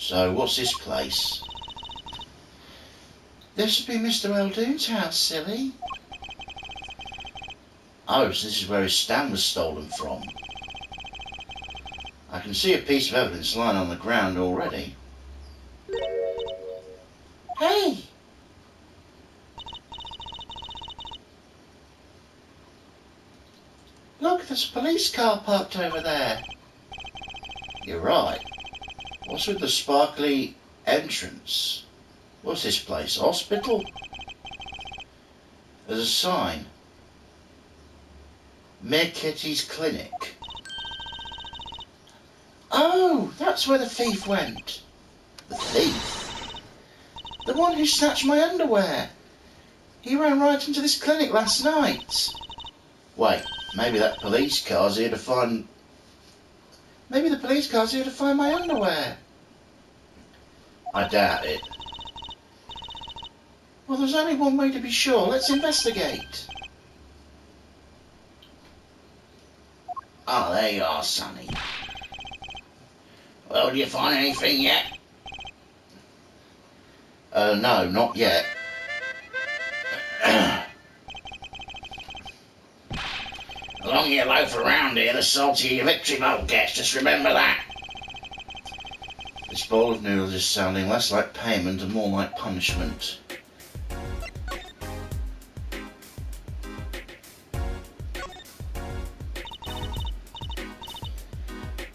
So, what's this place? This should be Mr. Eldoon's house, silly. Oh, so this is where his stand was stolen from. I can see a piece of evidence lying on the ground already. Hey! Look, there's a police car parked over there. You're right. What's with the sparkly entrance? What's this place? Hospital? There's a sign. Meg Kitty's Clinic. Oh, that's where the thief went. The thief? The one who snatched my underwear. He ran right into this clinic last night. Wait, maybe that police car's here to find... Maybe the police car's here to find my underwear. I doubt it. Well, there's only one way to be sure. Let's investigate. Oh, there you are, Sonny. Well, did you find anything yet? No, not yet. The longer you loaf around here, the saltier your victory bowl gets. Just remember that. This bowl of noodles is sounding less like payment and more like punishment.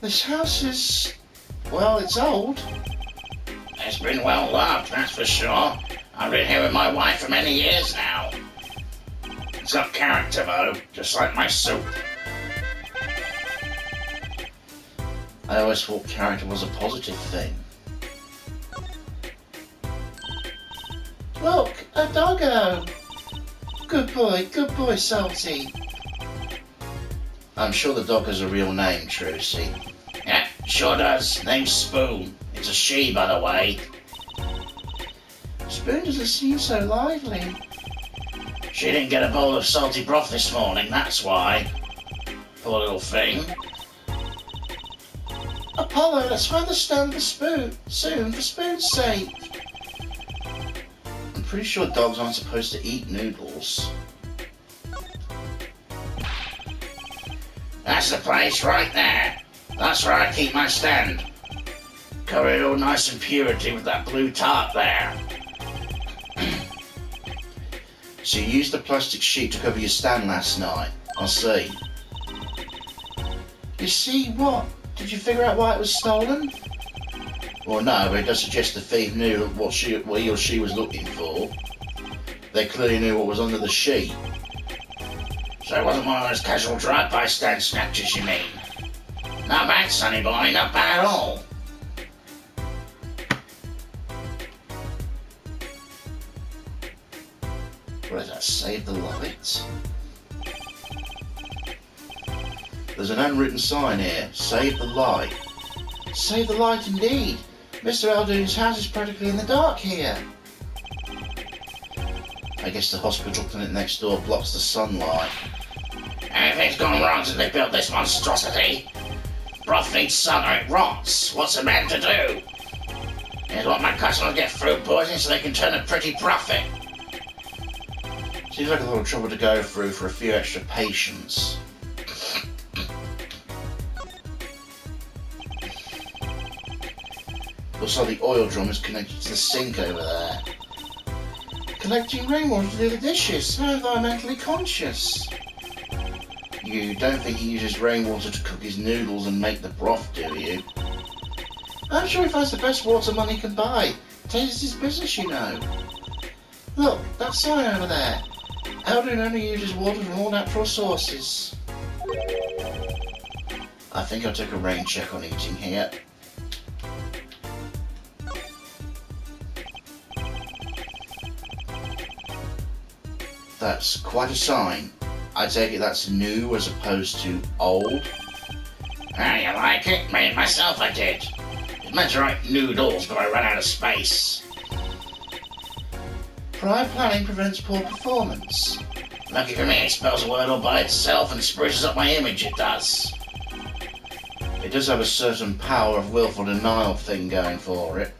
This house is... well, it's old. It's been well loved, that's for sure. I've been here with my wife for many years now. It's got character, though, just like my soup. I always thought character was a positive thing. Look, a doggo. Good boy, Salty. I'm sure the dog has a real name, Trucy. Yeah, sure does. Name's Spoon. It's a she, by the way. Spoon doesn't seem so lively. She didn't get a bowl of salty broth this morning, that's why. Poor little thing. Apollo, let's find the stand for Spoon soon, for Spoon's sake. I'm pretty sure dogs aren't supposed to eat noodles. That's the place right there. That's where I keep my stand. Cover it all nice and purity with that blue tarp there. So you used the plastic sheet to cover your stand last night. I see. You see what? Did you figure out why it was stolen? Well, no, but it does suggest the thief knew what he or she was looking for. They clearly knew what was under the sheet. So it wasn't one of those casual drive-by stand snatchers, you mean? Not bad, sonny boy, not bad at all. What does that save the light? There's an unwritten sign here. Save the light. Save the light indeed. Mr. Eldoon's house is practically in the dark here. I guess the hospital clinic next door blocks the sunlight. Everything's gone wrong since they built this monstrosity. Broth needs sun or it rots. What's a man to do? Here's what my customers get food poisoning so they can turn a pretty profit. Seems like a lot of trouble to go through for a few extra patients. Looks like the oil drum is connected to the sink over there. Collecting rainwater to do the dishes. How environmentally conscious. You don't think he uses rainwater to cook his noodles and make the broth, do you? I'm sure he finds the best water money can buy. Taste is his business, you know. Look, that sign over there. Eldoon only uses water from all natural sources. I think I'll take a rain check on eating here. That's quite a sign. I take it that's new as opposed to old. Ah, you like it? Made it myself, I did. It meant to write noodles, but I ran out of space. Prior planning prevents poor performance. Lucky for me, it spells a word all by itself and spruces up my image, it does. It does have a certain power of willful denial thing going for it.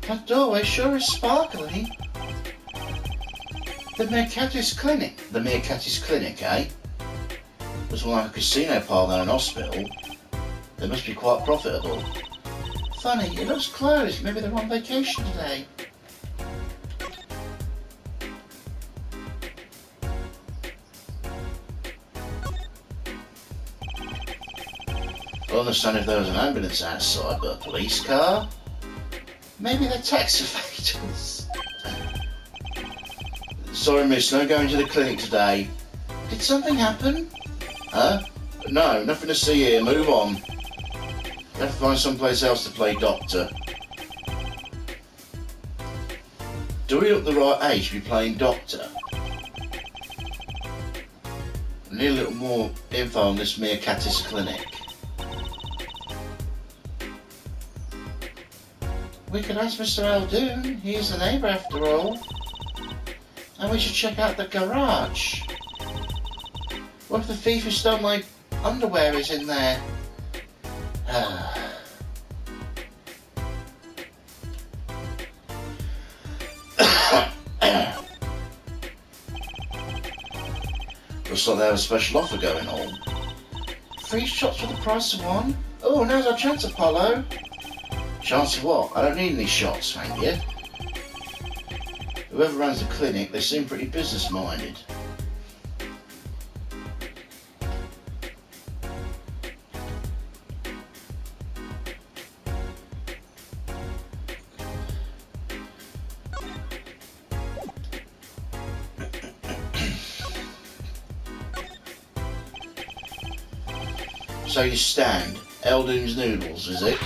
That doorway sure is sparkly. The Mercatus Clinic. The Mercatus Clinic, eh? Looks more like a casino pile than an hospital. They must be quite profitable. Funny, it looks closed. Maybe they're on vacation today. I understand if there was an ambulance outside, but a police car? Maybe they're tax evaders. Sorry miss, no going to the clinic today. Did something happen? Huh? No, nothing to see here, move on. You have to find someplace else to play doctor. Do we look the right age to be playing doctor? I need a little more info on this Mercatus Clinic. We could ask Mr. Eldoon. He's the neighbour after all. And we should check out the garage. What if the thief who stole my underwear is in there? Looks like they have a special offer going on. 3 shots for the price of 1. Oh, now's our chance, Apollo. Chance of what? I don't need any shots, thank you. Whoever runs the clinic, they seem pretty business-minded. So you stand. Eldoon's Noodles, is it?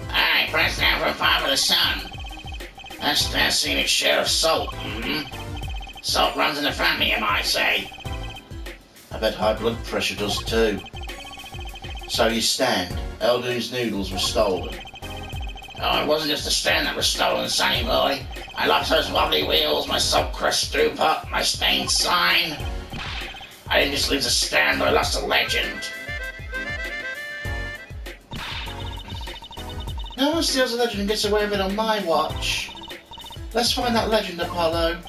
Aye, press down for a pop of the sun. That's their scenic share of salt, Salt runs in the family, you might say. I bet high blood pressure does too. So you stand. Eldoon's Noodles were stolen. Oh, it wasn't just the stand that was stolen, sonny boy. I lost those wobbly wheels, my salt crust stew pot, my stained sign. I didn't just lose a stand, but I lost a legend. No one steals a legend and gets away with it on my watch. Let's find that legend, Apollo.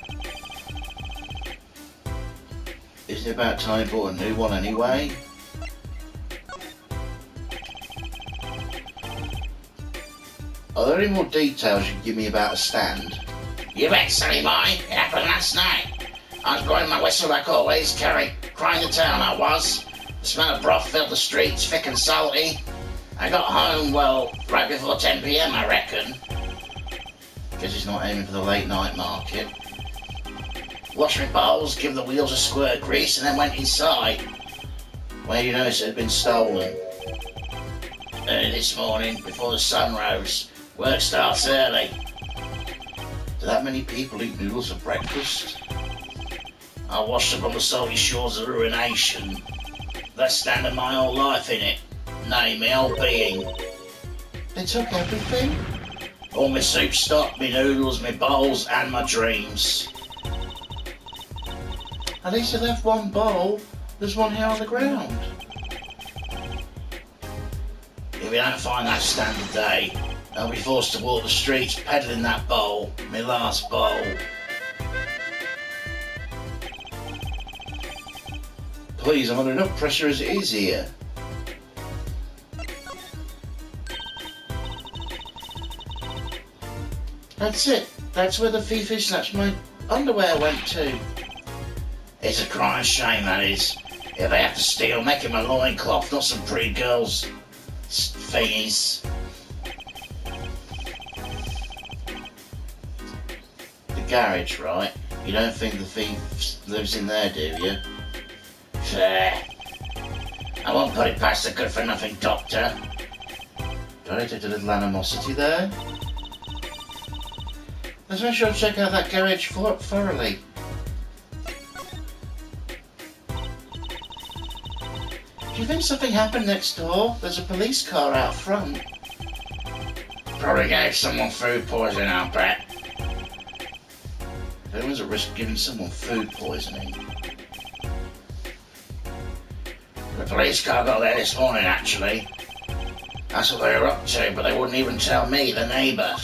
Isn't it about time you bought a new one anyway? Are there any more details you can give me about a stand? You bet, sonny boy. It happened last night. I was blowing my whistle like always, Kerry. Crying the town I was. The smell of broth filled the streets, thick and salty. I got home, well, right before 10 PM, I reckon. Guess he's not aiming for the late night market. Washed my bowls, give the wheels a squirt of grease, and then went inside. Where you notice it had been stolen? Early this morning, before the sun rose. Work starts early. Do that many people eat noodles for breakfast? I washed up on the salty shores of ruination. That stand of my whole life in it. Nay, my whole being. They took everything? All my soup stock, my noodles, my bowls, and my dreams. At least they left one bowl. There's one here on the ground. If we don't find that stand today, I'll be forced to walk the streets peddling that bowl, my last bowl. Please, I'm under enough pressure as it is here. That's it. That's where the thief who snatched my underwear went to. It's a crying shame, that is. If they have to steal, make him a loincloth, not some pretty girls' thingies. The garage, right? You don't think the thief lives in there, do you? Fair. I won't put it past the good-for-nothing doctor. Do I detect a little animosity there? Let's make sure to check out that garage thoroughly. Do you think something happened next door? There's a police car out front. Probably gave someone food poisoning, I'll bet. If anyone's at risk of giving someone food poisoning. The police car got there this morning, actually. That's what they were up to, but they wouldn't even tell me, the neighbour.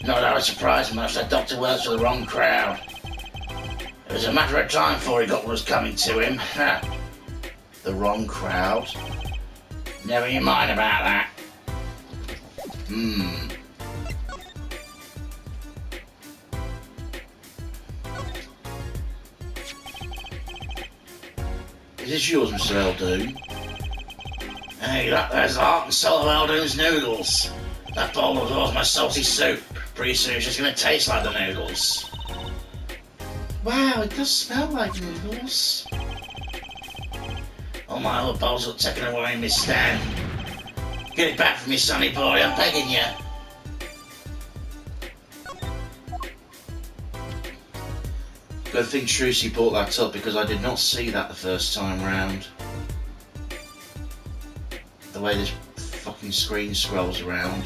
Not that I was surprised much, that doctor works for the wrong crowd. It was a matter of time before he got what was coming to him. The wrong crowd? Never you mind about that. Is this yours, Mr. Eldoon? Hey, look, there's the heart and soul of Eldoon's noodles. That bowl of yours, my salty soup. Pretty soon it's just going to taste like the noodles. Wow, it does smell like noodles. All my other bowls are taken away in my stand. Get it back from me, sonny boy, I'm begging you. Good thing Trucy brought that up because I did not see that the first time round. The way this fucking screen scrolls around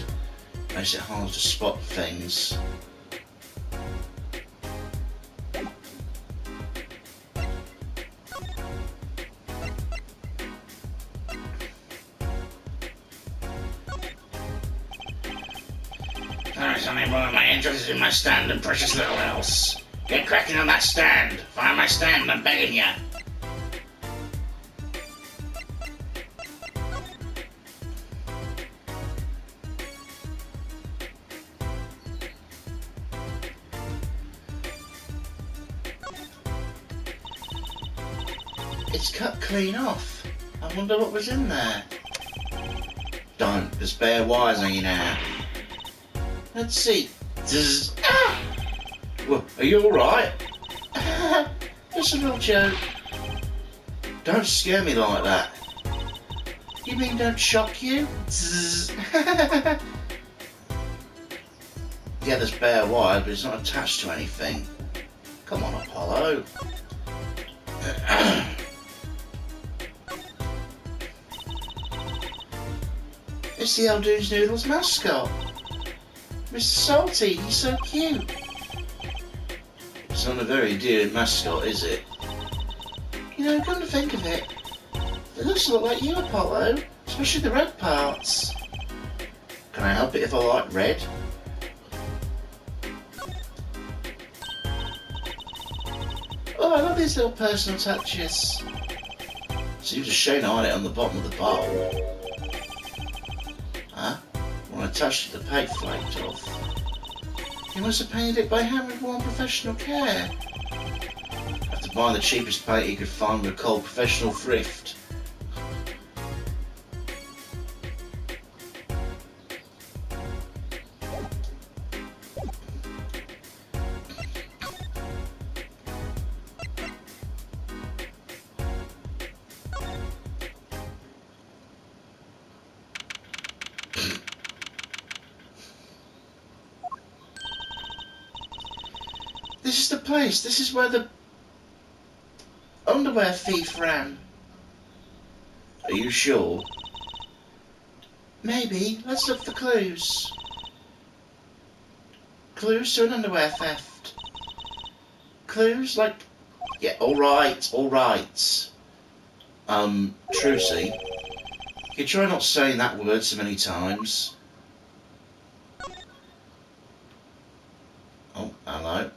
makes it hard to spot things. Alright, sonny boy, my interest is in my stand and precious little else. Get cracking on that stand. Find my stand, I'm begging you. It's cut clean off. I wonder what was in there. Don't, there's bare wires hanging out. Let's see. Zzz. Well, are you alright? Just a little joke. Don't scare me like that. You mean don't shock you? Zzz. Yeah, there's bare wire, but it's not attached to anything. Come on, Apollo. It's the Eldoon's Noodles mascot. Mr. Salty, he's so cute. It's not a very endearing mascot, is it? You know, come to think of it, it looks a lot like you, Apollo, especially the red parts. Can I help it if I like red? Oh, I love these little personal touches. Seems a shame I had it on the bottom of the bowl. Huh? When I touched it, the paint flaked off. You must have painted it by hand with warm professional care. Have to buy the cheapest paint you could find with a cold professional thrift. This is the place. This is where the underwear thief ran. Are you sure? Maybe. Let's look for clues. Clues to an underwear theft. Clues like... Yeah, alright. Trucy, you try not saying that word so many times. Oh, hello.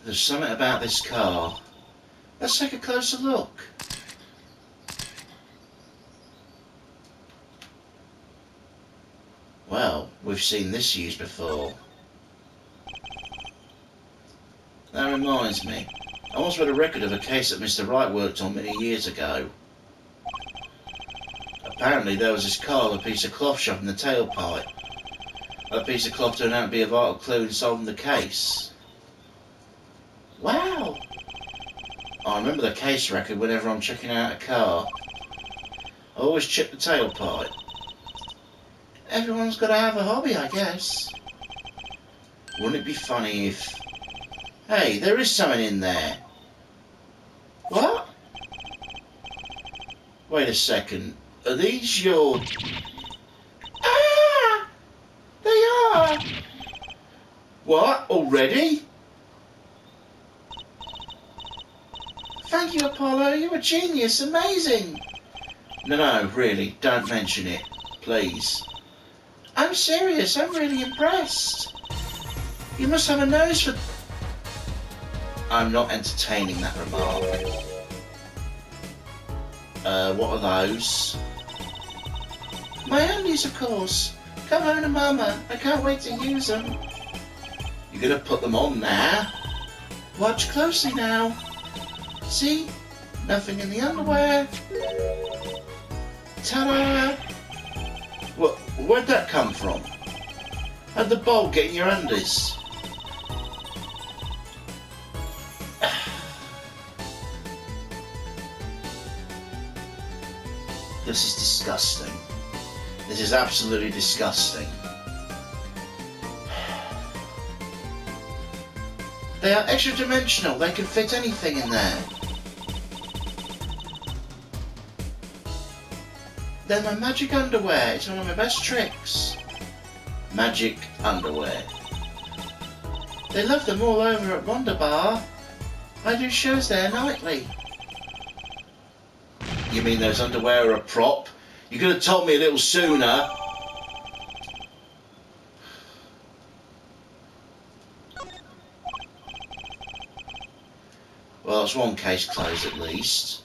There's something about this car. Let's take a closer look. Well, we've seen this used before. That reminds me. I once read a record of a case that Mr. Wright worked on many years ago. Apparently there was this car with a piece of cloth shot in the tailpipe. That piece of cloth turned out to be a vital clue in solving the case. Wow! I remember the case record whenever I'm checking out a car. I always check the tailpipe. Everyone's got to have a hobby, I guess. Wouldn't it be funny if... Hey, there is something in there. What? Wait a second. Are these your... Ah! They are! What? Already? Thank you, Apollo. You're a genius. Amazing. No, really, don't mention it. Please. I'm serious. I'm really impressed. You must have a nose for... I'm not entertaining that remark. What are those? My undies, of course. Come home to Mama. I can't wait to use them. You're gonna put them on now? Watch closely now. See? Nothing in the underwear. Ta-da! What? Where'd that come from? How'd the bowl get in your undies? This is disgusting. This is absolutely disgusting. They are extra-dimensional. They can fit anything in there. They're my magic underwear. It's one of my best tricks. Magic underwear. They love them all over at Wonderbar. I do shows there nightly. You mean those underwear are a prop? You could have told me a little sooner. Well, that's one case closed at least.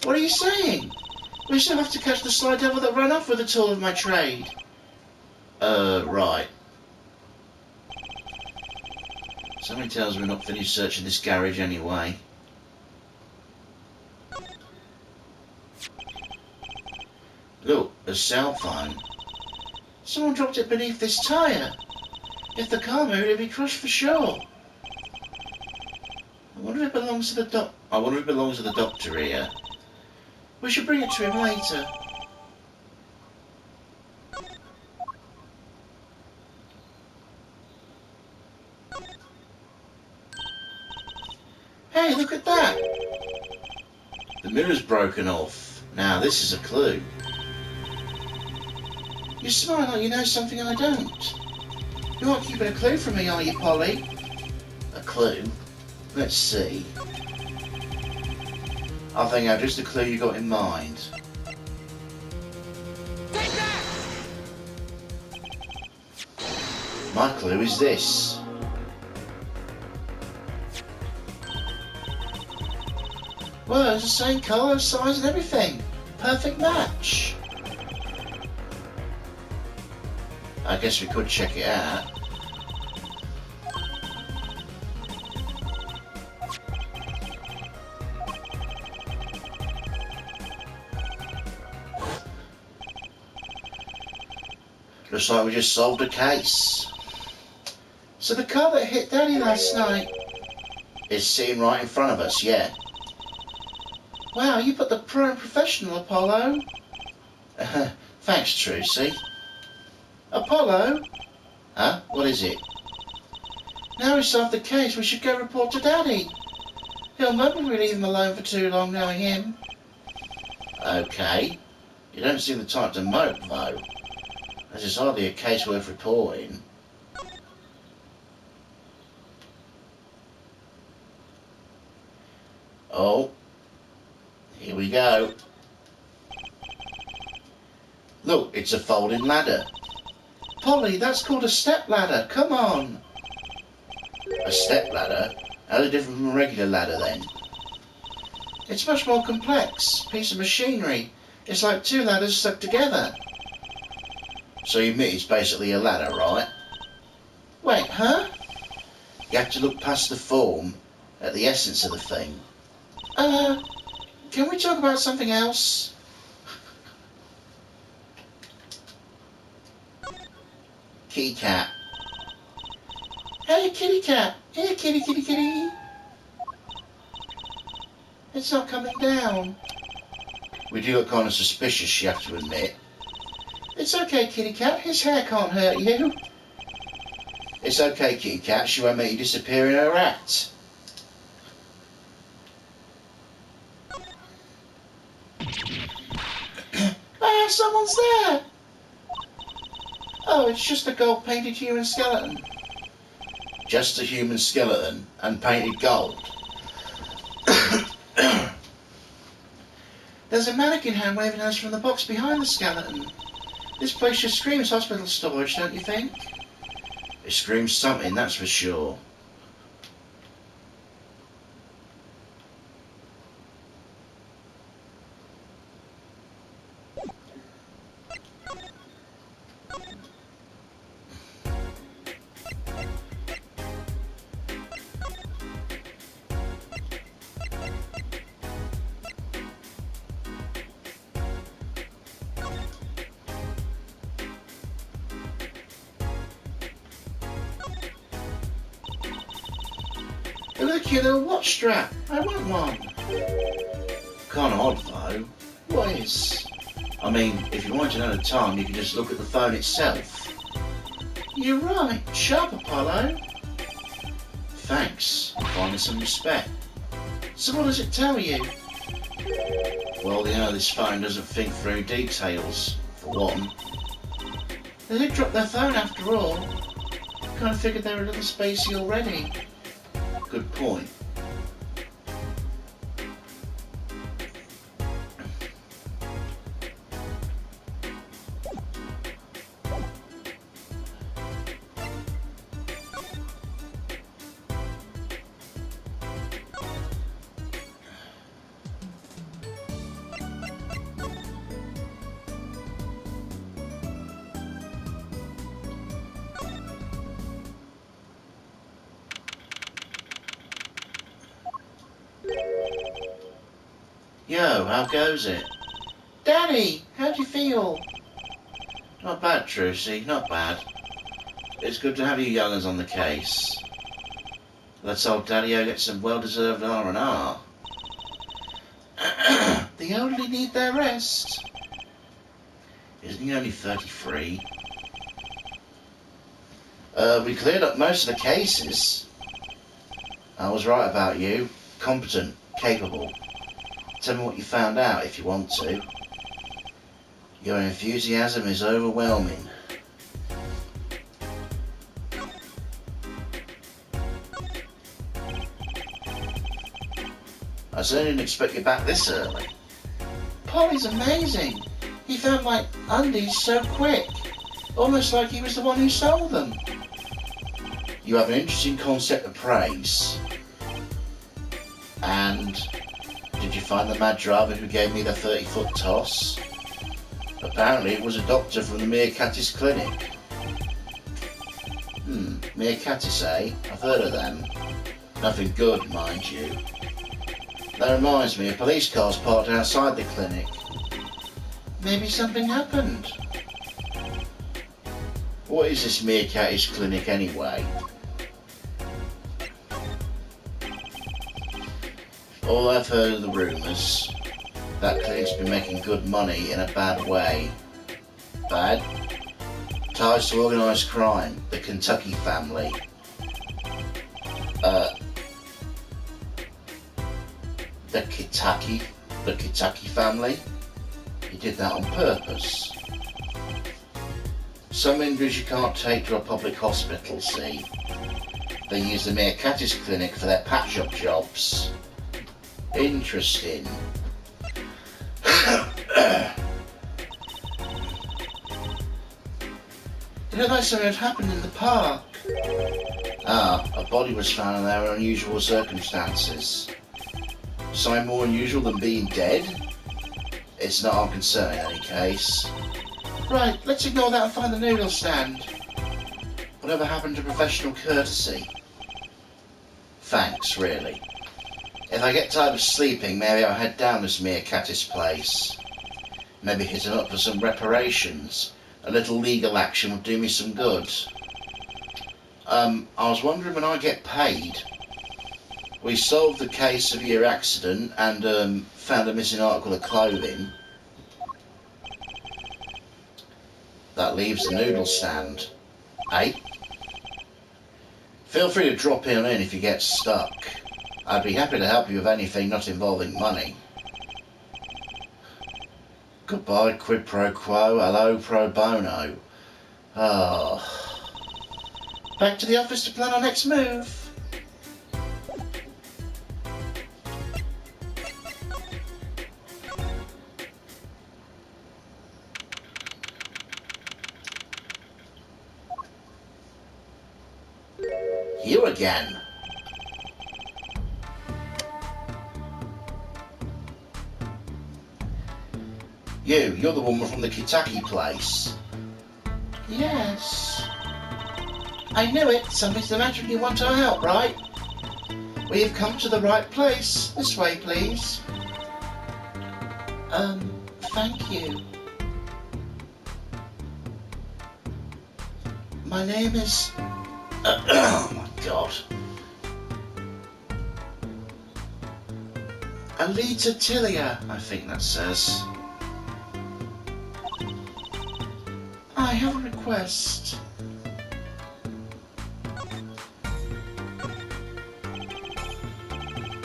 What are you saying? We still have to catch the sly devil that ran off with the tool of my trade. Right. Somebody tells me we're not finished searching this garage anyway. Look, a cell phone. Someone dropped it beneath this tyre. If the car moved, it'd be crushed for sure. I wonder if it belongs to the doctor here. We should bring it to him later. Hey, look at that! The mirror's broken off. Now, this is a clue. You smile like you know something I don't. You aren't keeping a clue from me, are you, Polly? A clue? Let's see. I think I have just a clue you got in mind. Take that! My clue is this. Well, it's the same colour, size and everything. Perfect match. I guess we could check it out. Looks like we just solved a case. So the car that hit Daddy last night... It's sitting right in front of us, yeah. Wow, you put the pro and professional, Apollo. Thanks, Trucy. Apollo? Huh? What is it? Now we solved the case, we should go report to Daddy. He'll mope if we leave him alone for too long, knowing him. Okay. You don't seem the type to mope, though. This is hardly a case worth reporting. Oh. Here we go. Look, it's a folding ladder. Polly, that's called a step ladder. Come on. A step ladder? How's it different from a regular ladder, then? It's much more complex. Piece of machinery. It's like two ladders stuck together. So you admit it's basically a ladder, right? Wait, huh? You have to look past the form at the essence of the thing. Can we talk about something else? Kitty cat. Hey, kitty cat. Here, kitty, kitty, kitty. It's not coming down. We do look kind of suspicious, you have to admit. It's okay, kitty cat. His hair can't hurt you. It's okay, kitty cat. She won't make you disappear in her act. someone's there! Oh, it's just a gold-painted human skeleton. Just a human skeleton and painted gold. There's a mannequin hand waving at us from the box behind the skeleton. This place just screams hospital storage, don't you think? It screams something, that's for sure. Look at your little watch strap. I want one. Kinda odd though. What is? I mean, if you wanted to know the time, you could just look at the phone itself. You're right. Sharp, Apollo. Thanks. Find me some respect. So what does it tell you? Well, you know, this phone doesn't think through details, for one. They did drop their phone after all. Kind of figured they were a little spacey already. Good point. Yo, how goes it? Daddy, how do you feel? Not bad, Trucy, not bad. It's good to have you young'uns on the case. Let's old Daddy-O get some well-deserved R&R. The elderly need their rest. Isn't he only 33? We cleared up most of the cases. I was right about you. Competent, capable. Tell me what you found out if you want to. Your enthusiasm is overwhelming. I certainly didn't expect you back this early. Polly's amazing. He found my undies so quick. Almost like he was the one who sold them. You have an interesting concept of praise. And did you find the mad driver who gave me the 30-foot toss? Apparently it was a doctor from the Meerkatis Clinic. Meerkatis, eh? I've heard of them. Nothing good, mind you. That reminds me, a police car's parked outside the clinic. Maybe something happened. What is this Meerkatis Clinic anyway? All I've heard are the rumours. That clinic's been making good money in a bad way. Bad? Ties to organised crime, the Kentucky family. The Kentucky family? He did that on purpose. Some injuries you can't take to a public hospital, see? They use the Meerkatis Clinic for their patch-up jobs. Interesting. It looked like something had happened in the park. A body was found in there in unusual circumstances. Something more unusual than being dead? It's not our concern in any case. Right, let's ignore that and find the noodle stand. Whatever happened to professional courtesy? Thanks, really. If I get tired of sleeping, maybe I'll head down this Meerkatis place. Maybe hit him up for some reparations. A little legal action would do me some good. I was wondering when I get paid. We solved the case of your accident and found a missing article of clothing. That leaves the noodle stand. Eh? Feel free to drop in if you get stuck. I'd be happy to help you with anything not involving money. Goodbye, quid pro quo, hello pro bono. Oh. Back to the office to plan our next move. You again. You're the woman from the Kitaki place. Yes. I knew it. Something's the matter and you want our help, right? Well, you've come to the right place. This way, please. Thank you. My name is... Oh my god. Alita Tilia. I think that says. I have a request.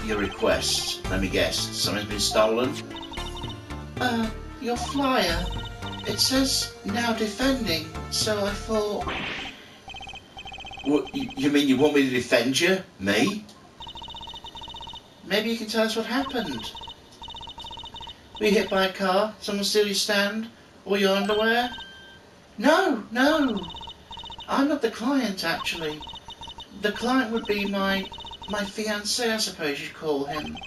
Your request. Let me guess. Something's been stolen? Your flyer. It says now defending, so I thought... What, you mean you want me to defend you? Me? Maybe you can tell us what happened. Were you hit by a car? Someone steal your stand? Or your underwear? No. I'm not the client, actually. The client would be my fiancé, I suppose you'd call him.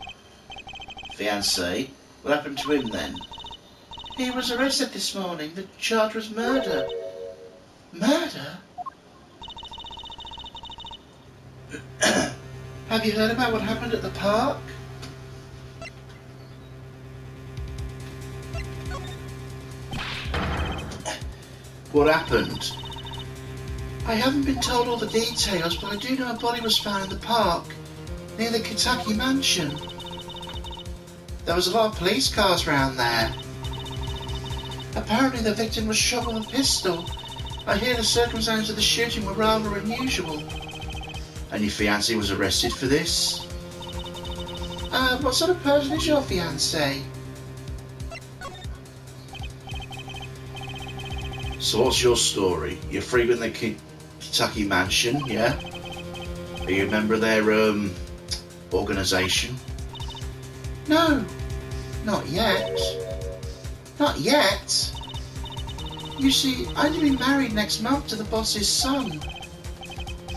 Fiancé? What happened to him then? He was arrested this morning. The charge was murder. Murder? Have you heard about what happened at the park? What happened? I haven't been told all the details, but I do know a body was found in the park, near the Kitaki mansion. There was a lot of police cars around there. Apparently the victim was shot with a pistol. I hear the circumstances of the shooting were rather unusual. And your fiancé was arrested for this? What sort of person is your fiancé? So what's your story? You're free in the Kitaki mansion, yeah? Are you a member of their, organisation? No, not yet. Not yet. You see, I'm to be married next month to the boss's son.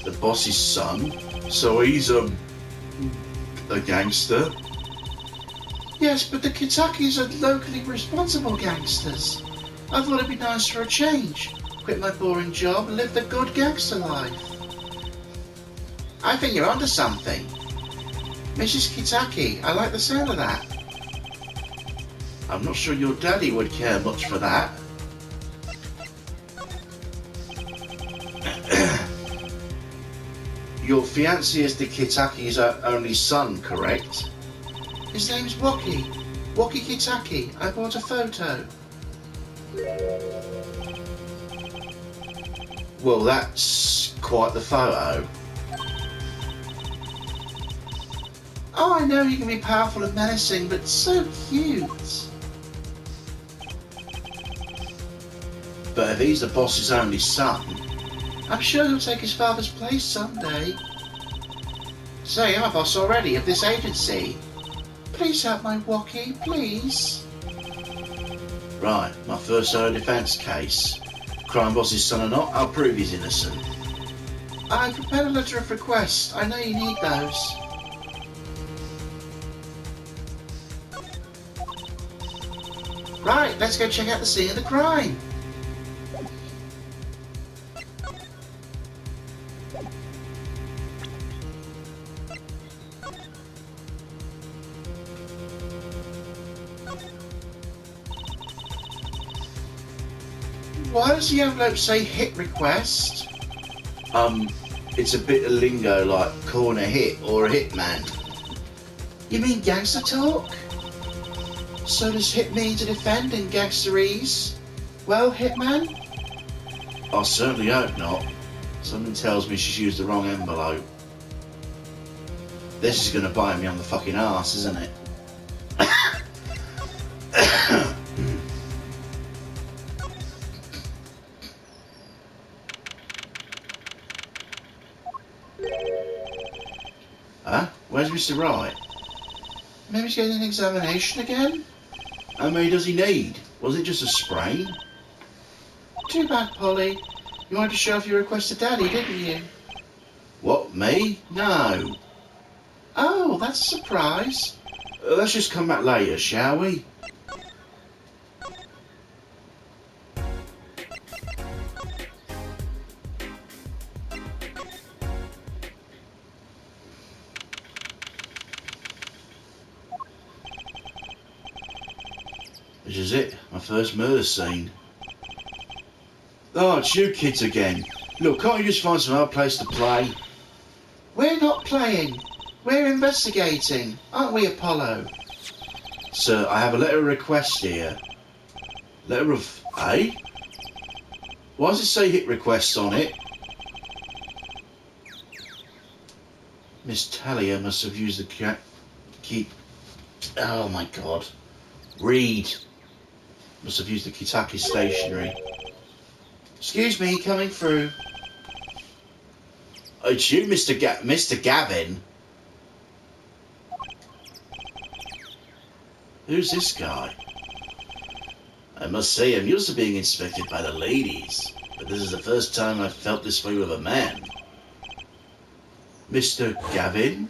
The boss's son? So he's, a gangster? Yes, but the Kitakis are locally responsible gangsters. I thought it'd be nice for a change. Quit my boring job and live the good gangster life. I think you're onto something. Mrs. Kitaki, I like the sound of that. I'm not sure your daddy would care much for that. Your fiancé is the Kitaki's only son, correct? His name's Waki. Waki Kitaki. I bought a photo. Well, that's quite the photo. Oh, I know he can be powerful and menacing, but so cute. But if he's the boss's only son... I'm sure he'll take his father's place someday. Say, I'm a boss already of this agency. Please help my Waki, please. Right, my first own defence case. Crime boss's son or not, I'll prove he's innocent. I prepared a letter of request. I know you need those. Right, let's go check out the scene of the crime. Why does the envelope say hit request? It's a bit of lingo like corner hit or a hitman. You mean gangster talk? So does hit mean to defend in gangsterese? Well, hitman? I certainly hope not. Something tells me she's used the wrong envelope. This is going to bite me on the fucking arse, isn't it? Where's Mr. Wright? Maybe he's getting an examination again? How many does he need? Was it just a sprain? Too bad, Polly. You wanted to show off your request to Daddy, didn't you? What, me? No. Oh, that's a surprise. Let's just come back later, shall we? This is it, my first murder scene. Oh, it's you kids again. Look, can't you just find some other place to play? We're not playing. We're investigating. Aren't we, Apollo? Sir, I have a letter of request here. Letter of... eh? Why does it say hit requests on it? Miss Talia must have used the key... Oh my god. Read. Must have used the Kitaki stationery. Excuse me, coming through. Oh, it's you, Mr. Gavin. Who's this guy? I must say, I'm used to being inspected by the ladies, but this is the first time I've felt this way with a man. Mr. Gavin?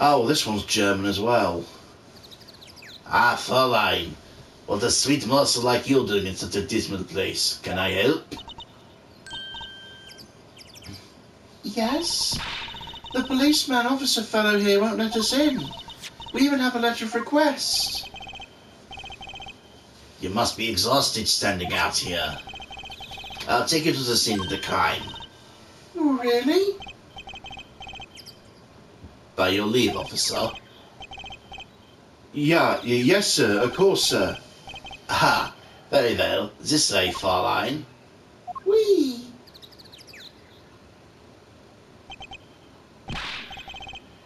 Oh, this one's German as well. Ah, Fräulein. What a sweet morsel like you doing in such a dismal place. Can I help? Yes? The policeman officer fellow here won't let us in. We even have a letter of request. You must be exhausted standing out here. I'll take you to the scene of the crime. Really? By your leave, officer. Yes, sir. Of course, sir. Ah, very well. This way, Fräulein. Whee!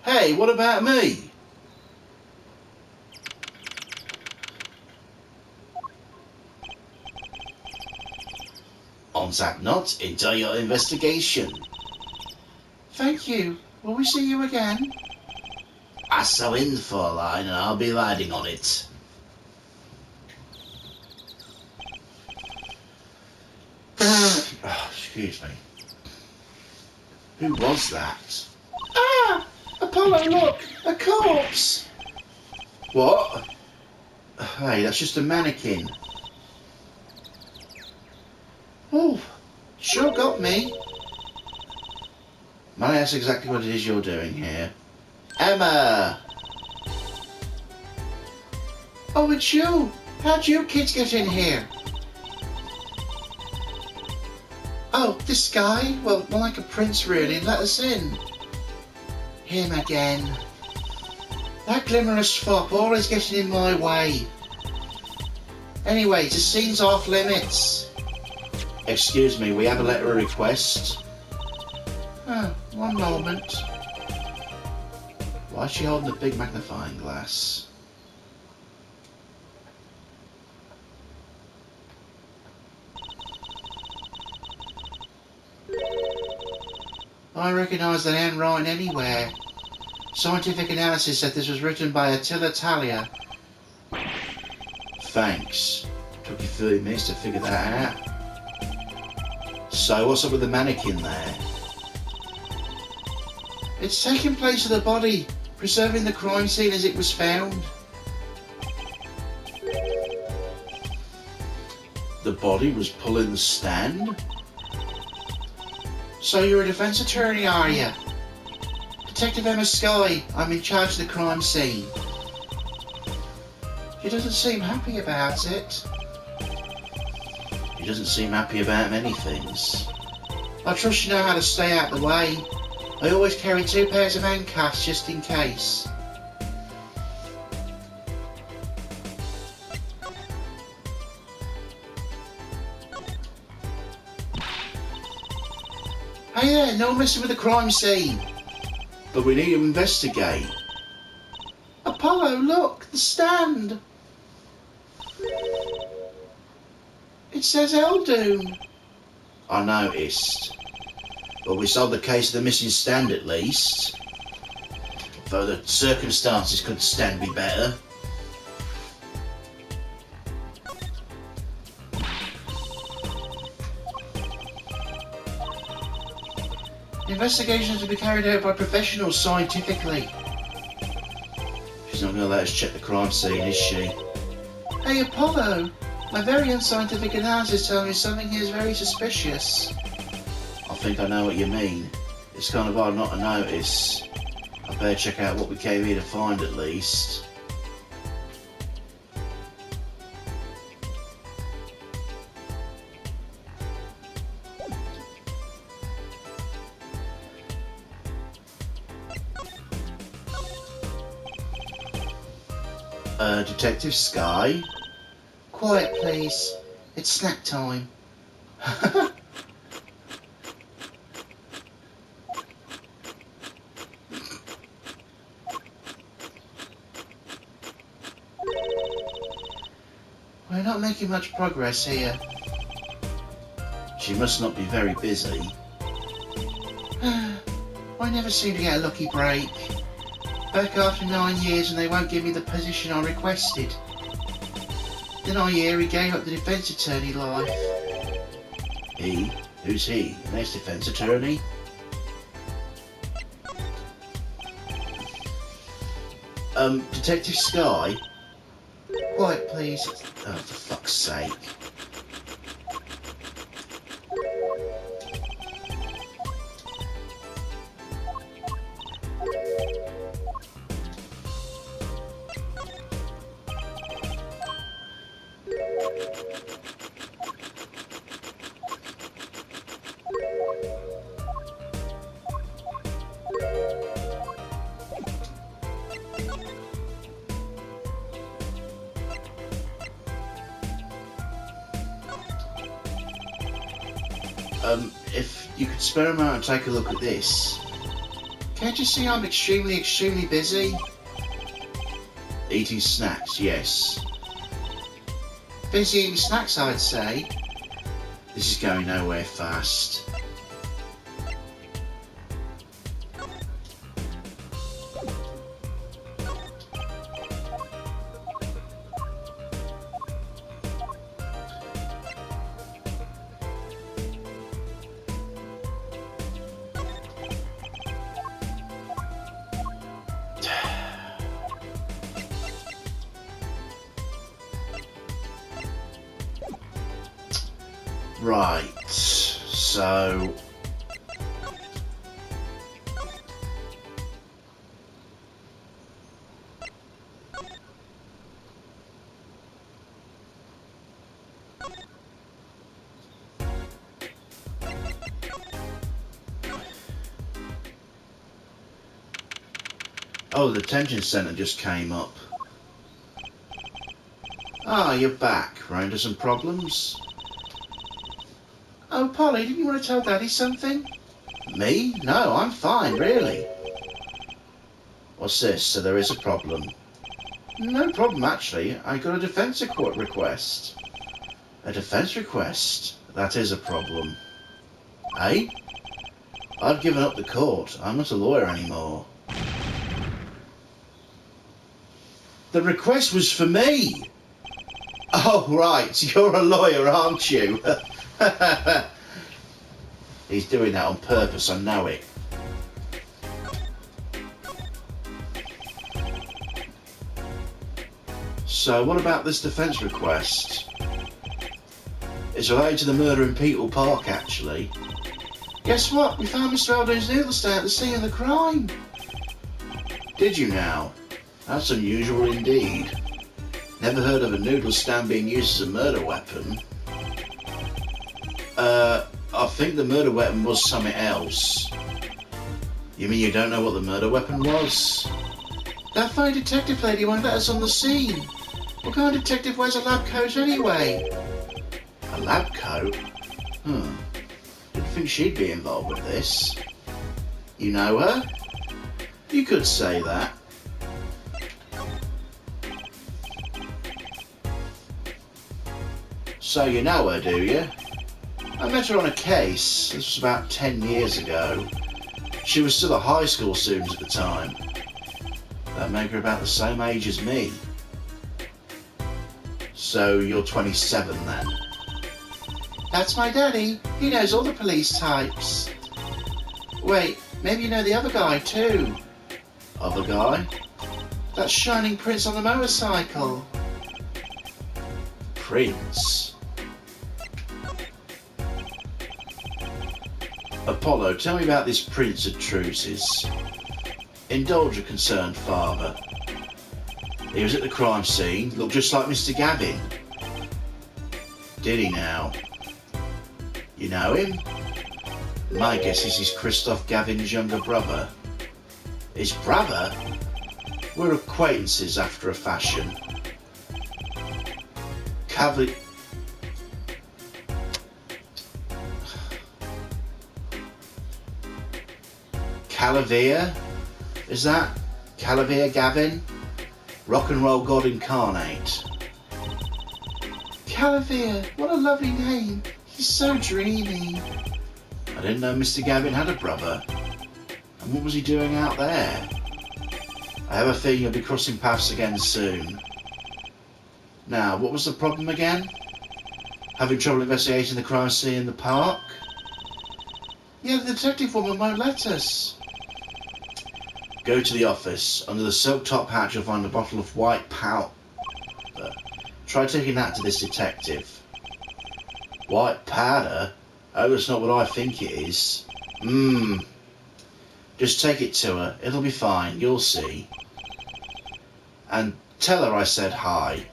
Hey, what about me? On that note, enjoy your investigation. Thank you. Will we see you again? I saw in, Fräulein, and I'll be riding on it. Oh, excuse me. Who was that? Ah! Apollo, look! A corpse! What? Hey, that's just a mannequin. Oh, sure got me. May I ask exactly what it is you're doing here? Emma! Oh, it's you! How'd you kids get in here? Oh, this guy? Well, more like a prince, really. Let us in. Him again. That glimmerous fop always getting in my way. Anyway, the scene's off limits. Excuse me, we have a letter of request. Oh, one moment. Why is she holding a big magnifying glass? I recognise the handwriting anywhere. Scientific analysis said this was written by Attila Talia. Thanks. Took you 30 minutes to figure that out. So, what's up with the mannequin there? It's taking place of the body, preserving the crime scene as it was found. The body was pulling the stand? So you're a defence attorney, are you? Detective Emma Sky, I'm in charge of the crime scene. She doesn't seem happy about it. He doesn't seem happy about many things. I trust you know how to stay out of the way. I always carry 2 pairs of handcuffs just in case. Hey there, no messing with the crime scene. But we need to investigate. Apollo, look, the stand. It says Eldoon. I noticed. But we solved the case of the missing stand at least. Though the circumstances couldn't stand me better. The investigation is to be carried out by professionals scientifically. She's not going to let us check the crime scene, is she? Hey Apollo, my very unscientific analysis tells me something here is very suspicious. I think I know what you mean. It's kind of hard not to notice. I better check out what we came here to find at least. Detective Sky? Quiet please, it's snack time. We're not making much progress here. She must not be very busy. I never seem to get a lucky break. Back after 9 years and they won't give me the position I requested. Then I hear he gave up the defence attorney life. He? Who's he? An ex-defence attorney? Detective Sky? Quiet please. Oh, for fuck's sake. If you could spare a moment and take a look at this. Can't you see I'm extremely busy? Eating snacks, yes. Busy eating snacks, I'd say. This is going nowhere fast. Right, so... Oh, the detention centre just came up. Ah, you're back. Run into some problems? Oh, Polly, didn't you want to tell Daddy something? Me? No, I'm fine, really. What's this? So there is a problem? No problem, actually. I got a defence request. A defence request? That is a problem. Eh? I've given up the court. I'm not a lawyer anymore. The request was for me! Oh, right. You're a lawyer, aren't you? He's doing that on purpose, I know it. So, what about this defence request? It's related to the murder in Petal Park, actually. Guess what? We found Mr. Eldoon's noodle stand at the scene of the crime. Did you now? That's unusual indeed. Never heard of a noodle stand being used as a murder weapon. I think the murder weapon was something else. You mean you don't know what the murder weapon was? That fine detective lady won't let us on the scene. What kind of detective wears a lab coat anyway? A lab coat? Didn't think she'd be involved with this. You know her? You could say that. So you know her, do you? I met her on a case. This was about 10 years ago. She was still a high school student at the time. That made her about the same age as me. So you're 27 then? That's my daddy. He knows all the police types. Wait, maybe you know the other guy too. Other guy? That shining prince on the motorcycle. Prince? Apollo, tell me about this Prince of Truces. Indulge a concerned father. He was at the crime scene, looked just like Mr. Gavin. Did he now? You know him? My guess is he's Christoph Gavin's younger brother. His brother? We're acquaintances after a fashion. Calavia? Is that Calavia Gavin? Rock and roll god incarnate. Calavia, what a lovely name. He's so dreamy. I didn't know Mr. Gavin had a brother. And what was he doing out there? I have a feeling you'll be crossing paths again soon. Now, what was the problem again? Having trouble investigating the crime scene in the park? Yeah, the detective woman won't let us. Go to the office. Under the silk top hat you'll find a bottle of white powder. Try taking that to this detective. White powder? Oh, that's not what I think it is. Just take it to her. It'll be fine. You'll see. And tell her I said hi.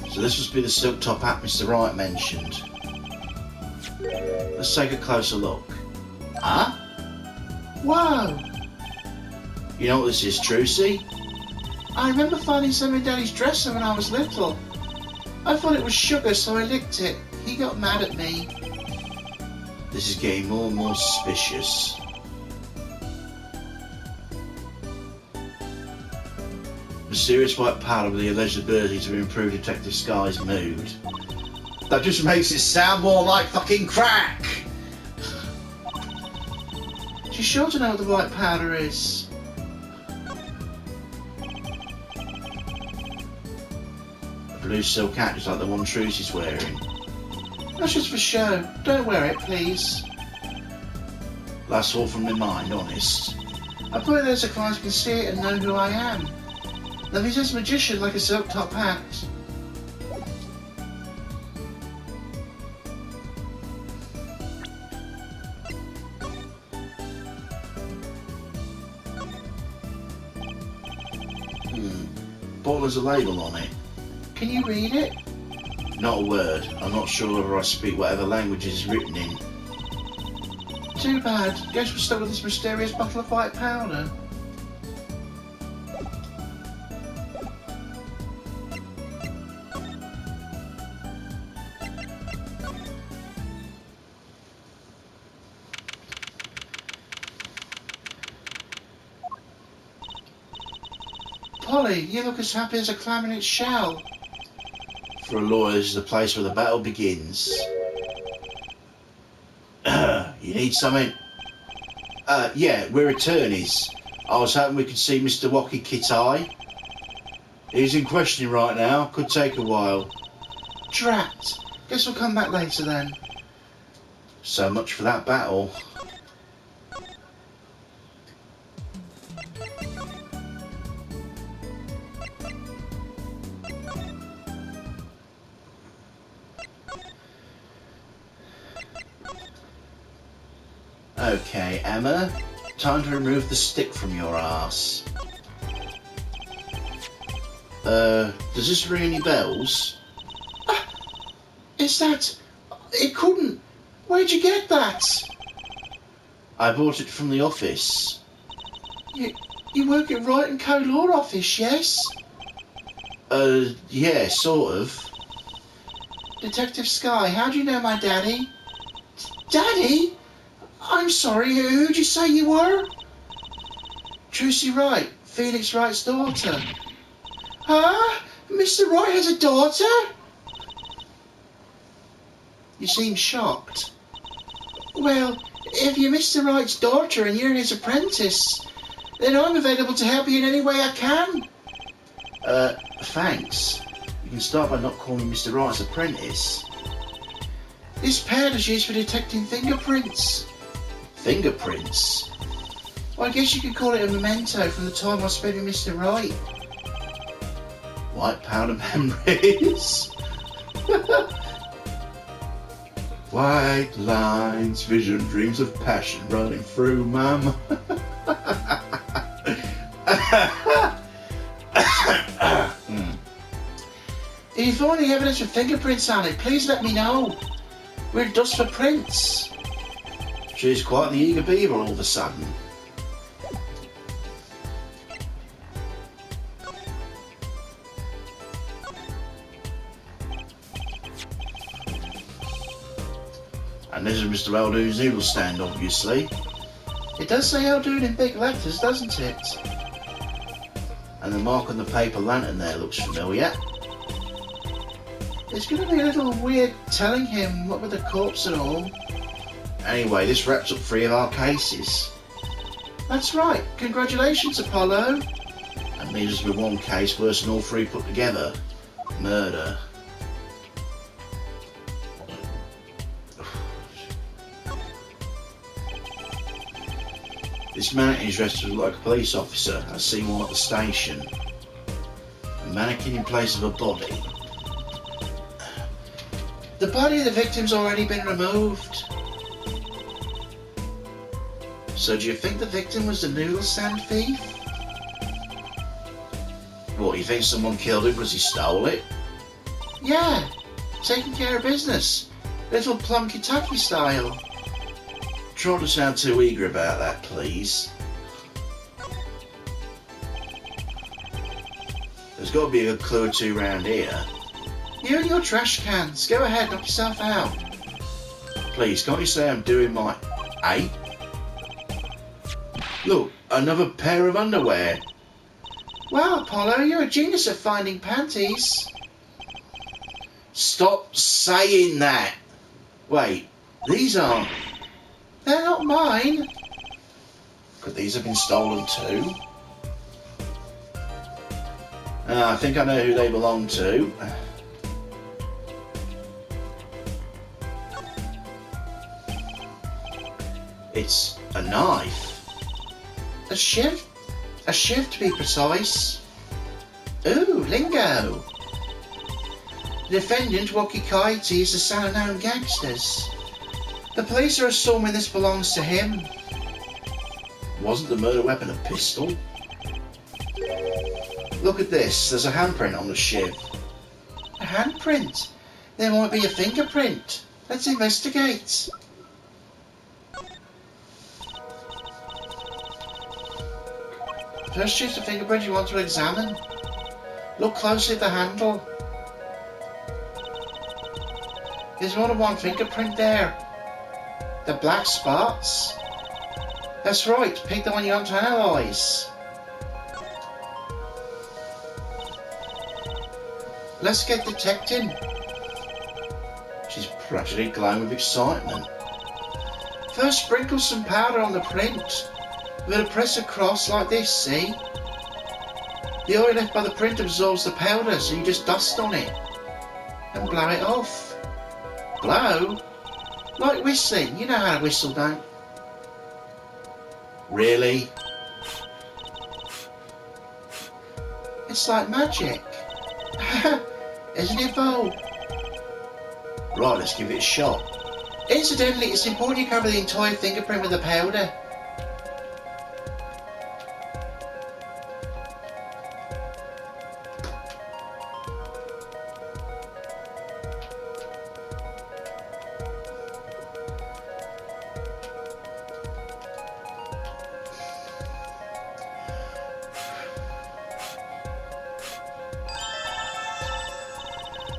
So this must be the silk top hat Mr. Wright mentioned. Let's take a closer look. Huh? Wow! You know what this is, Trucy? I remember finding some in Daddy's dresser when I was little. I thought it was sugar, so I licked it. He got mad at me. This is getting more and more suspicious. Mysterious white powder with the alleged ability to improve Detective Sky's mood. That just makes it sound more like fucking crack! She's sure to know what the white powder is. A blue silk hat just like the one Trucy's wearing. That's just for show. Don't wear it, please. That's all from my mind, honest. I put it there so clients can see it and know who I am. Now he's just a magician like a silk top hat. Bottle has a label on it. Can you read it? Not a word. I'm not sure whether I speak whatever language it is written in. Too bad. Guess we're stuck with this mysterious bottle of white powder. Polly, you look as happy as a clam in its shell. For a lawyer, this is the place where the battle begins. You need something? Yeah, we're attorneys. I was hoping we could see Mr. Waki Kitai. He's in questioning right now. Could take a while. Drat. Guess we'll come back later then. So much for that battle. Okay, Emma, time to remove the stick from your ass. Does this ring any bells? Is that... It couldn't. Where'd you get that? I bought it from the office. You work at Wright and Co. Law Office, yes? Yeah, sort of. Detective Sky, how do you know my daddy? Daddy? I'm sorry, who'd you say you were? Tracy Wright, Phoenix Wright's daughter. Huh? Mr. Wright has a daughter? You seem shocked. Well, if you're Mr. Wright's daughter and you're his apprentice, then I'm available to help you in any way I can. Thanks. You can start by not calling me Mr. Wright's apprentice. This powder's used for detecting fingerprints. Fingerprints? Well, I guess you could call it a memento from the time I spent with Mr. Wright. White powder memories? White lines, vision, dreams of passion running through my mind. If you find any evidence of fingerprints on it, please let me know. We're dust for prints. She's quite the eager beaver all of a sudden. And this is Mr. Eldoon's noodle stand, obviously. It does say Eldoon in big letters, doesn't it? And the mark on the paper lantern there looks familiar. It's going to be a little weird telling him what with the corpse and all. Anyway, this wraps up 3 of our cases. That's right. Congratulations, Apollo. And leaves us with 1 case worse than all 3 put together. Murder. This man is dressed like a police officer. I've seen one at the station. A mannequin in place of a body. The body of the victim's already been removed. So do you think the victim was the noodle stand thief? What, you think someone killed him because he stole it? Yeah, taking care of business. Little Plum Kentucky style. Try not to sound too eager about that, please. There's got to be a good clue or 2 round here. You and your trash cans. Go ahead, knock yourself out. Please, can't you say I'm doing my... Eh? Look, another pair of underwear. Wow, Apollo, you're a genius at finding panties. Stop saying that. Wait, these aren't... They're not mine. Could these have been stolen too? I think I know who they belong to. It's a knife. A shiv? A shiv, to be precise. Ooh, lingo. The defendant, Woki Kaiti, is the son of known gangsters. The police are assuming this belongs to him. Wasn't the murder weapon a pistol? Look at this, there's a handprint on the shiv. A handprint? There might be a fingerprint. Let's investigate. First choose the fingerprint you want to examine. Look closely at the handle. There's more than 1 fingerprint there. The black spots. That's right, pick the one you want to analyse. Let's get detecting. She's practically glowing with excitement. First sprinkle some powder on the print. We're going to press across like this, see? The oil left by the print absorbs the powder, so you just dust on it. And blow it off. Blow? Like whistling. You know how to whistle, don't you? Really? It's like magic. Isn't it, Bo? Right, let's give it a shot. Incidentally, it's important you cover the entire fingerprint with the powder.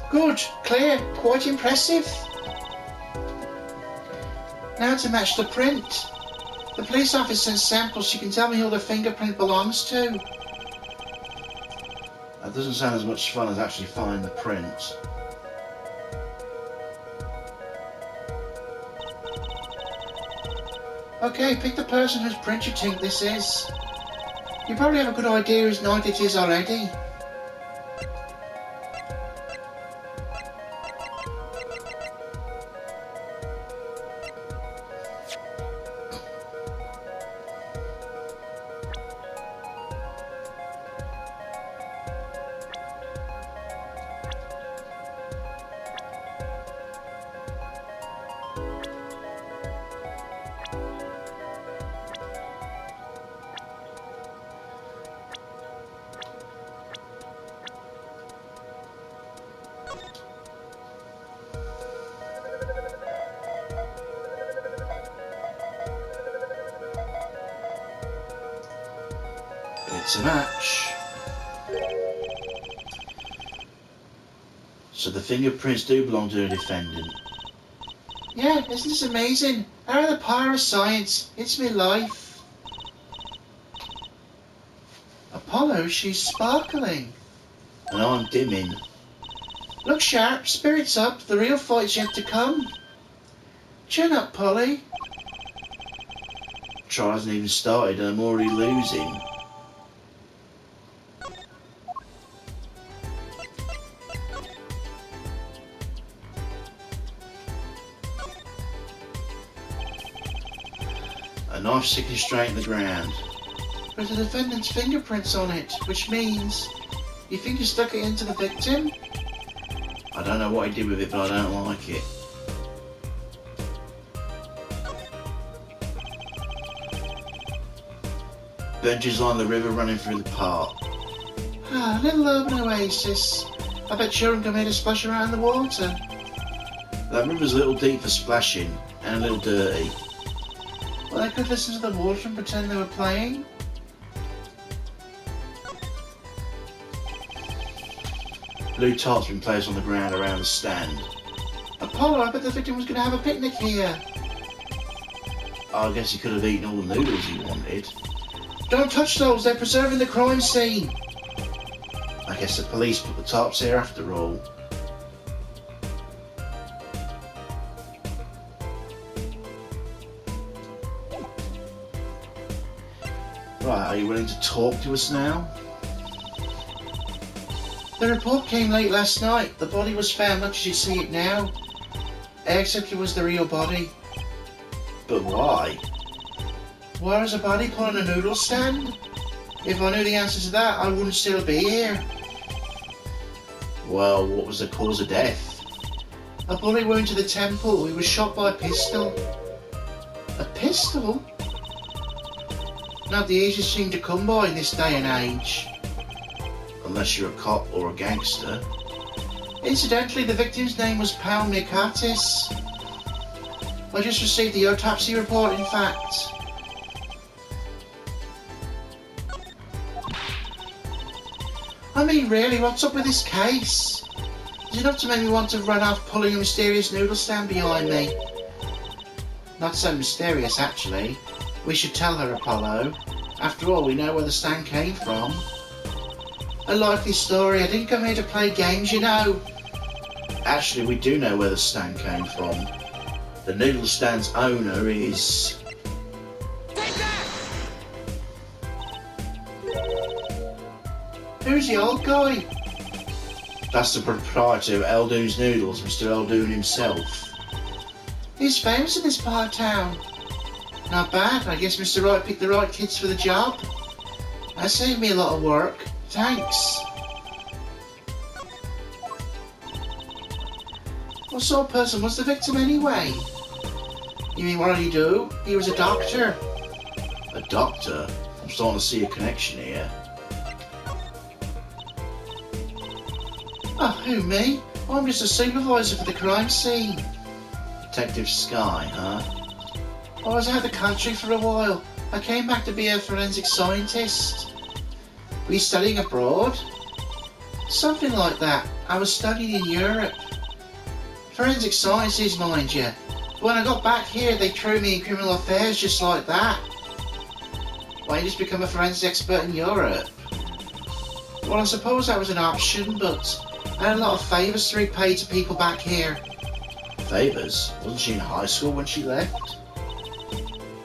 Good, clear, quite impressive. Now to match the print. The police officer sends samples. She can tell me who the fingerprint belongs to. That doesn't sound as much fun as actually finding the print. Okay, pick the person whose print you think this is. You probably have a good idea whose night it is already. It's a match. So the fingerprints do belong to the defendant. Yeah, isn't this amazing? Out of the power of science, it's me life. Apollo, she's sparkling. And I'm dimming. Look sharp, spirits up, the real fight's yet to come. Chin up, Polly. Trial hasn't even started and I'm already losing. A knife sticking straight in the ground. There's the defendant's fingerprints on it, which means... You think you stuck it into the victim? I don't know what he did with it, but I don't like it. Benches line the river running through the park. Ah, a little urban oasis. I bet children come here to splash around in the water. That river's a little deep for splashing and a little dirty. Well, they could listen to the water and pretend they were playing. Blue tart's been placed on the ground around the stand. Apollo, I bet the victim was going to have a picnic here. I guess he could have eaten all the noodles he wanted. Don't touch those, they're preserving the crime scene. I guess the police put the tarps here after all. Right, are you willing to talk to us now? The report came late last night. The body was found much as you see it now. I accept it was the real body. But why? Why is a body put on a noodle stand? If I knew the answer to that, I wouldn't still be here. Well, what was the cause of death? A bullet wound to the temple. He was shot by a pistol. A pistol? Not the easiest thing to come by in this day and age. Unless you're a cop or a gangster. Incidentally, the victim's name was Paul Mikatis. I just received the autopsy report, in fact. I mean, really, what's up with this case? It's enough to make me want to run off pulling a mysterious noodle stand behind me. Not so mysterious, actually. We should tell her, Apollo. After all, we know where the stand came from. A likely story. I didn't come here to play games, you know. Actually, we do know where the stand came from. The noodle stand's owner is... Who's the old guy? That's the proprietor of Eldoon's Noodles, Mr. Eldoon himself. He's famous in this part of town. Not bad. I guess Mr. Wright picked the right kids for the job. That saved me a lot of work. Thanks. What sort of person was the victim anyway? You mean what did he do? He was a doctor. A doctor? I'm starting to see a connection here. Oh, who, me? I'm just a supervisor for the crime scene. Detective Sky, huh? I was out of the country for a while. I came back to be a forensic scientist. Were you studying abroad? Something like that. I was studying in Europe. Forensic sciences, mind you. When I got back here, they threw me in criminal affairs just like that. Why, you just become a forensic expert in Europe? Well, I suppose that was an option, but I had a lot of favours to repay to people back here. Favours? Wasn't she in high school when she left?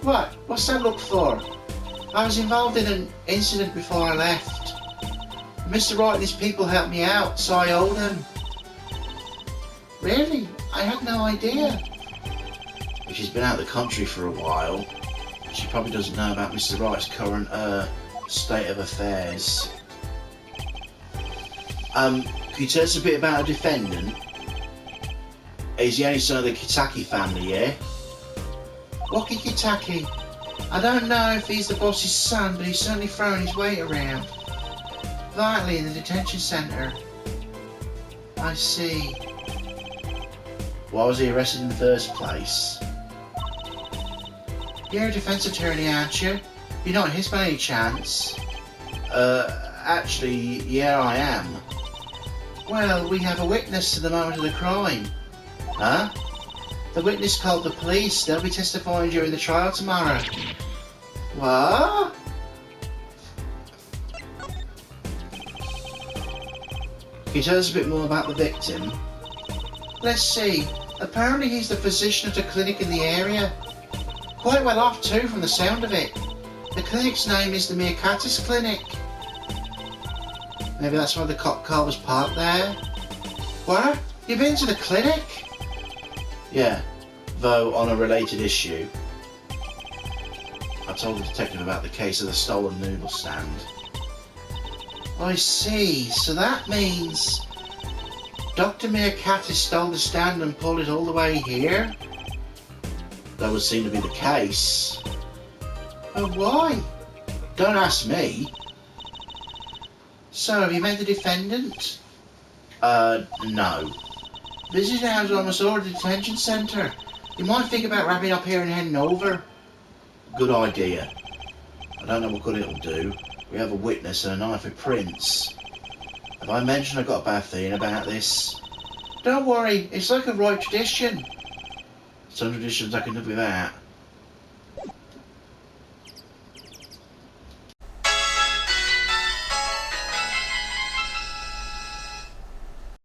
What? What's that look for? I was involved in an incident before I left. Mr. Wright and his people helped me out, so I owed him. Really? I had no idea. If she's been out of the country for a while, she probably doesn't know about Mr. Wright's current state of affairs. Can you tell us a bit about a defendant? He's the only son of the Kitaki family, yeah? Waki Kitaki. I don't know if he's the boss's son, but he's certainly throwing his weight around. Vitally in the detention centre. I see. Why was he arrested in the first place? You're a defence attorney, aren't you? You're not his by any chance. Actually, yeah, I am. Well, we have a witness to the moment of the crime. Huh? The witness called the police. They'll be testifying during the trial tomorrow. What? Can you tell us a bit more about the victim? Let's see. Apparently he's the physician at a clinic in the area. Quite well off too from the sound of it. The clinic's name is the Mirakatis Clinic. Maybe that's why the cop car was parked there. What? You've been to the clinic? Yeah, though on a related issue. I told the detective about the case of the stolen noodle stand. I see. So that means Dr. Mirakatis stole the stand and pulled it all the way here? That would seem to be the case. But why? Don't ask me. So have you met the defendant? No. Visiting hours almost over the detention centre. You might think about wrapping up here and heading over. Good idea. I don't know what good it'll do. We have a witness and a knife with prints. Have I mentioned I got a bad feeling about this? Don't worry, it's like a right tradition. Some traditions I can live without.